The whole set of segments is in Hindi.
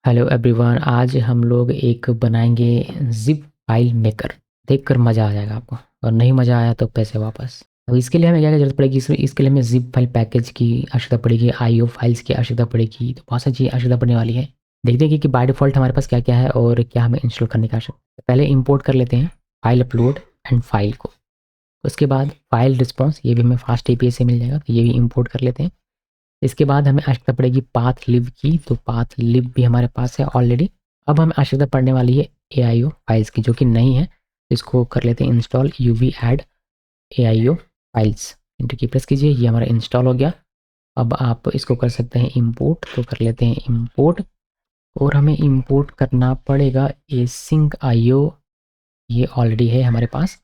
हेलो एवरीवन, आज हम लोग एक बनाएंगे जिप फाइल मेकर। देखकर मज़ा आ जाएगा आपको, और नहीं मज़ा आया तो पैसे वापस। तो इसके लिए हमें क्या क्या जरूरत पड़ेगी? इसके लिए हमें जिप फाइल पैकेज की आवश्यकता पड़ेगी, आईओ फाइल्स की आवश्यकता पड़ेगी, तो बहुत सारी चीज़ें आवश्यकता पड़ने वाली है। देखते हैं कि बाय डिफ़ॉल्ट हमारे पास क्या क्या है और क्या हमें इंस्टॉल करने की आवश्यकता है। पहले इंपोर्ट कर लेते हैं फाइल अपलोड एंड फाइल को। उसके बाद फाइल रिस्पॉन्स, ये भी हमें फास्ट एपीआई से मिल जाएगा, तो ये भी इंपोर्ट कर लेते हैं। इसके बाद हमें आवश्यकता पड़ेगी पाथ लिब की, तो पाथ लिब भी हमारे पास है ऑलरेडी। अब हमें आवश्यकता पड़ने वाली है AIO फाइल्स की, जो कि नहीं है। इसको कर लेते हैं install uv add AIO files. Inter की प्रेस कीजिए, ये हमारा इंस्टॉल हो गया। अब आप इसको कर सकते हैं इंपोर्ट, तो कर लेते हैं इंपोर्ट। और हमें इंपोर्ट करना पड़ेगा async IO, ये ऑलरेडी है हमारे पास।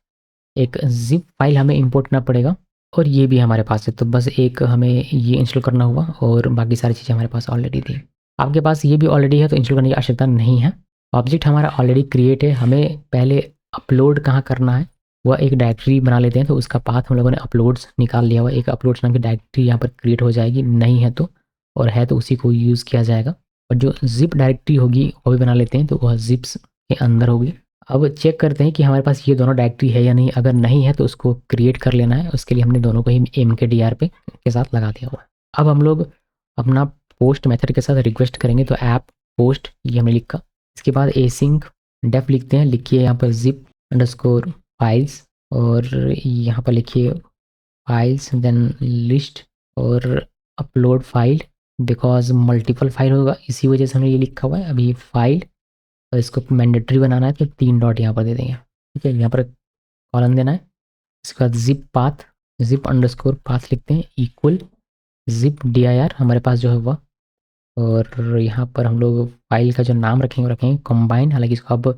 एक जिप फाइल हमें इंपोर्ट करना पड़ेगा, और ये भी हमारे पास है। तो बस एक हमें ये इंस्टॉल करना होगा, और बाकी सारी चीज़ें हमारे पास ऑलरेडी थी। आपके पास ये भी ऑलरेडी है तो इंस्टॉल करने की आवश्यकता नहीं है। ऑब्जेक्ट हमारा ऑलरेडी क्रिएट है। हमें पहले अपलोड कहाँ करना है, वह एक डायरेक्टरी बना लेते हैं। तो उसका पाथ हम लोगों ने अपलोड्स निकाल लिया हुआ, एक अपलोड्स नाम की डायरेक्टरी यहाँ पर क्रिएट हो जाएगी, नहीं है तो, और है तो उसी को यूज़ किया जाएगा। और जो जिप डायरेक्टरी होगी वो भी बना लेते हैं, तो वह जिप्स के अंदर होगी। अब चेक करते हैं कि हमारे पास ये दोनों डायरेक्टरी है या नहीं। अगर नहीं है तो उसको क्रिएट कर लेना है। उसके लिए हमने दोनों को ही mkdir पे के साथ लगा दिया हुआ है। अब हम लोग अपना पोस्ट मेथड के साथ रिक्वेस्ट करेंगे, तो ऐप पोस्ट ये हमने लिखा। इसके बाद एसिंक डेफ लिखते हैं, लिखिए यहाँ पर जिप अंडरस्कोर फाइल्स, और यहाँ पर लिखिए फाइल्स देन लिस्ट, और upload file, because multiple file होगा इसी वजह से हमने ये लिखा हुआ है। अभी फाइल, और इसको मैंडेटरी बनाना है तो 3 डॉट यहाँ पर दे देंगे। ठीक है, यहाँ पर कॉलन देना है। इसके बाद zip path, zip underscore path लिखते हैं, इक्वल जिप dir हमारे पास जो है वह। और यहाँ पर हम लोग फाइल का जो नाम रखेंगे वो रखेंगे कंबाइन। हालांकि इसको अब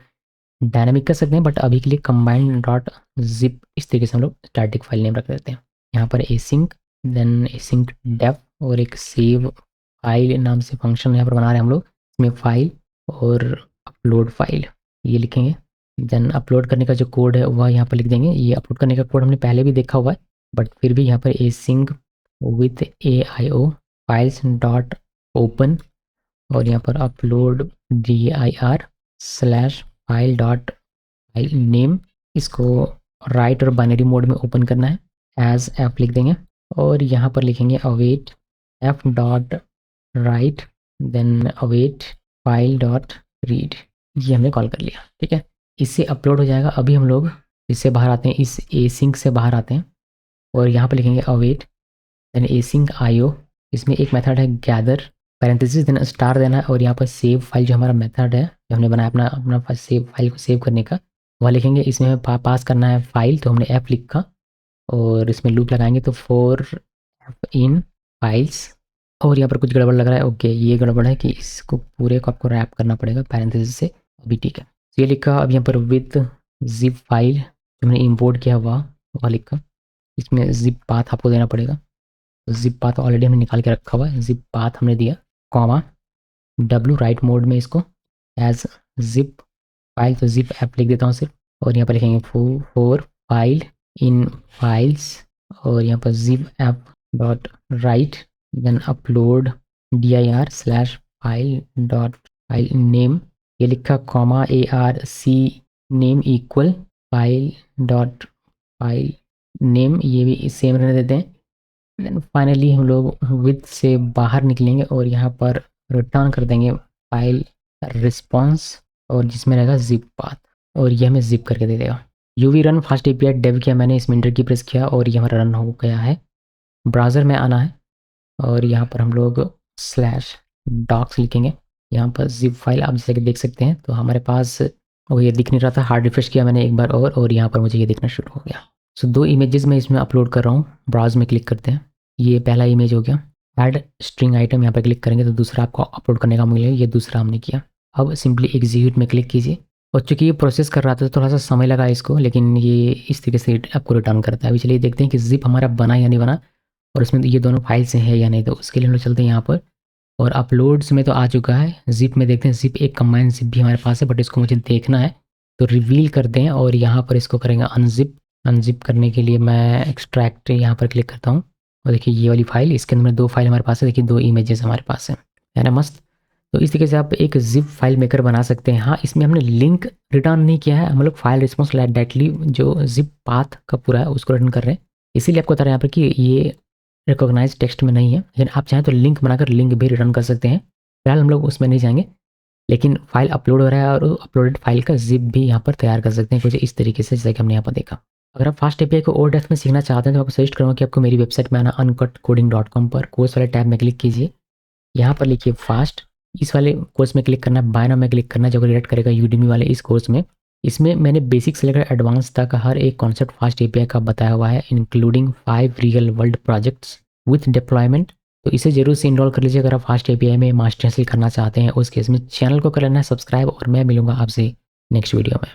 डायनामिक कर सकते हैं, बट अभी के लिए कंबाइन डॉट जिप इस तरीके से हम लोग स्टैटिक फाइल नेम रख देते हैं। यहाँ पर एसिंक, देन एसिंक डेफ, और एक सेव फाइल नाम से फंक्शन यहाँ पर बना रहे हैं हम लोग। इसमें फाइल और अपलोड फाइल ये लिखेंगे। देन अपलोड करने का जो कोड है वह यहाँ पर लिख देंगे। ये अपलोड करने का कोड हमने पहले भी देखा हुआ है, बट फिर भी यहाँ पर async with AIO files dot open, और यहाँ पर upload dir slash file dot file name. इसको राइट और बाइनरी मोड में ओपन करना है, एज एफ लिख देंगे। और यहाँ पर लिखेंगे await f dot write, then await file dot read. ये हमने कॉल कर लिया। ठीक है, इससे अपलोड हो जाएगा। अभी हम लोग इससे बाहर आते हैं, इस एसिंक से बाहर आते हैं, और यहाँ पर लिखेंगे अवेट देन एसिंक IO। इसमें एक मेथड है गैदर, पैरेंथेसिस देना, स्टार देना है, और यहाँ पर सेव फाइल जो हमारा मेथड है, जो हमने बनाया अपना अपना सेव फाइल को सेव करने का, वह लिखेंगे। इसमें हमें पास करना है फाइल, तो हमने एफ लिखा, और इसमें लूप लगाएंगे तो फॉर एफ इन फाइल्स। और यहाँ पर कुछ गड़बड़ लग रहा है, ओके ये गड़बड़ है कि इसको पूरे को आपको रैप करना पड़ेगा पैरेंथेसिस से। अभी ठीक है, तो ये लिखा। अब यहाँ पर विथ जिप फाइल जो हमने इम्पोर्ट किया हुआ वह लिखा। इसमें जिप पाथ आपको देना पड़ेगा, तो जिप पाथ ऑलरेडी हमने निकाल के रखा हुआ है। जिप पाथ हमने दिया, कॉमा W राइट मोड में इसको एज जिप फाइल, तो जिप ऐप लिख देता हूँ सिर्फ। और यहाँ पर लिखेंगे फोर फाइल इन फाइल्स, और यहाँ पर zip app dot write, then upload dir slash file dot file name, ये लिखा, comma ARC name equal file dot file name, ये भी सेम रहने देते हैं। देन फाइनली हम लोग विथ से बाहर निकलेंगे, और यहाँ पर रिटर्न कर देंगे फाइल रिस्पॉन्स, और जिसमें रहेगा जिप पाथ, और ये हमें जिप करके दे देगा। UV run fast API dev किया मैंने, इसमें इंटर की प्रेस किया, और ये हमारा रन हो गया है। ब्राउज़र में आना है, और यहाँ पर हम लोग स्लैश डॉक्स लिखेंगे। यहाँ पर जिप फाइल आप जैसे कि देख सकते हैं, तो हमारे पास वो ये दिख नहीं रहा था। हार्ड रिफ्रेश किया मैंने एक बार, और यहाँ पर मुझे ये दिखना शुरू हो गया। सो 2 इमेजेस मैं इसमें अपलोड कर रहा हूँ। ब्राउज में क्लिक करते हैं, ये पहला इमेज हो गया। ऐड स्ट्रिंग आइटम यहाँ पर क्लिक करेंगे तो दूसरा आपको अपलोड करने का मिलेगा, ये दूसरा हमने किया। अब सिंपली एग्जीक्यूट में क्लिक कीजिए, और चूंकि ये प्रोसेस कर रहा था तो थोड़ा सा समय लगा इसको, लेकिन ये इस तरीके से आपको रिटर्न करता है। अभी चलिए देखते हैं कि जिप हमारा बना या नहीं बना, और इसमें ये दोनों फाइल्स हैं या नहीं। तो उसके लिए हम लोग चलते हैं यहाँ पर, और अपलोड्स में तो आ चुका है। जिप में देखते हैं, जिप एक कंबाइंड जिप भी हमारे पास है, बट इसको मुझे देखना है, तो रिवील करते हैं, और यहाँ पर इसको करेंगे अनजिप। अनजिप करने के लिए मैं एक्सट्रैक्ट यहाँ पर क्लिक करता हूँ, और देखिए ये वाली फाइल, इसके अंदर 2 फाइल हमारे पास है। देखिए 2 इमेजेस हमारे पास है ना, मस्त। तो इस तरीके से आप एक ज़िप फाइल मेकर बना सकते हैं। हाँ, इसमें हमने लिंक रिटर्न नहीं किया है, हम लोग फाइल रिस्पॉन्स डायरेक्टली जो ज़िप पाथ का पूरा है उसको रिटर्न कर रहे हैं। इसीलिए आपको बता रहे हैं यहाँ पर कि ये रिकॉग्नाइज़ टेक्स्ट में नहीं है, लेकिन आप चाहें तो लिंक बनाकर लिंक भी रिटर्न कर सकते हैं। फिलहाल हम लोग उसमें नहीं जाएँगे, लेकिन फाइल अपलोड हो रहा है और अपलोडेड फाइल का ज़िप भी यहाँ पर तैयार कर सकते हैं कुछ इस तरीके से, जैसा कि हमने यहाँ पर देखा। अगर आप फास्ट एपीआई को और डेप्थ में सीखना चाहते हैं तो आपको सजेस्ट करूँगा कि आपको मेरी वेबसाइट में आना, uncutcoding.com पर कोर्स वाले टैब में क्लिक कीजिए। यहाँ पर लिखिए फास्ट, इस वाले कोर्स में क्लिक करना है, बाय नाउ में क्लिक करना है जो डायरेक्ट करेगा यूडेमी वाले इस कोर्स में। इसमें मैंने बेसिक से लेकर एडवांस तक हर एक कॉन्सेप्ट फास्ट एपीआई का बताया हुआ है, including 5 real world projects with deployment. तो इसे जरूर से इनरोल कर लीजिए अगर आप फास्ट एपीआई में मास्टर हासिल करना चाहते हैं। उस केस में चैनल को कर लेना है सब्सक्राइब और मैं मिलूंगा आपसे नेक्स्ट वीडियो में।